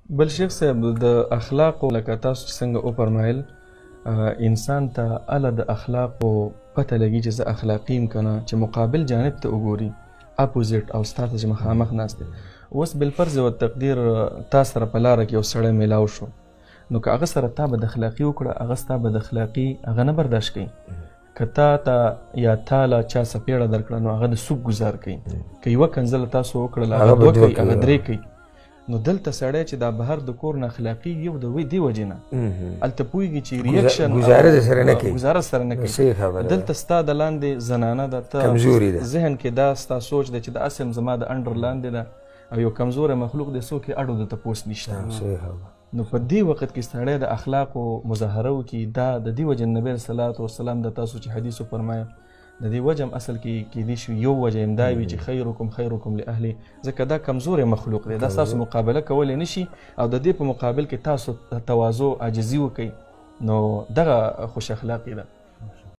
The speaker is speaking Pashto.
بل شیخ صاحب د اخلاقو لکه تاسو څنګه وفرمایل انسان ته اله د اخلاقو پته لګي چې زه اخلاقي یم که نه، چې مقابل جانب ته وګوري اپوزیټ او ستا ته چې مخامخ ناست دی. اوس بالفرض و تقدیر تا سره په لاره کې یو سړی میلاو شو، نو که هغه سره تا بد اخلاقي وکړه، هغه ستا بد اخلاقي هغه نه برداشت کوي. که تا ته یا تا له چا څپېړه درکړه نو هغه د سوق ګزار کوي. که یوه کنځله تاسو وکړله هغه دوه کوي، هغه درې کوي. نو دلته سړی چې دا بهر د کور نه اخلاقي یو د دې وجې نه هلته پوهېږي چې ریاکشن ګزاره سره نه کوي. دلته ستا د لاندې زنانه ده، ته ذهن کې دا ستا سوچ دی چې د اصل زما د انډر لاندې ده او یو کمزوری مخلوق دی، څوک یې اړو د تپوس نشته. نو په دې وخت کې سړی د اخلاقو مظاهره وکړي. دا د دې وجې نبي علیه الصلاة والسلام د تاسو چې حدیث وفرمایه د دې وجه هم اصل کې کیدای شي یو وجه هم دا وي چې خیرکم خیرکم لاهلي، ځکه دا کمزوری مخلوق دی، دا تاسو مقابله کولی نشي او د دې په مقابل کې تاسو تواضع عاجزي وکړئ، نو دغه خوش اخلاقي ده.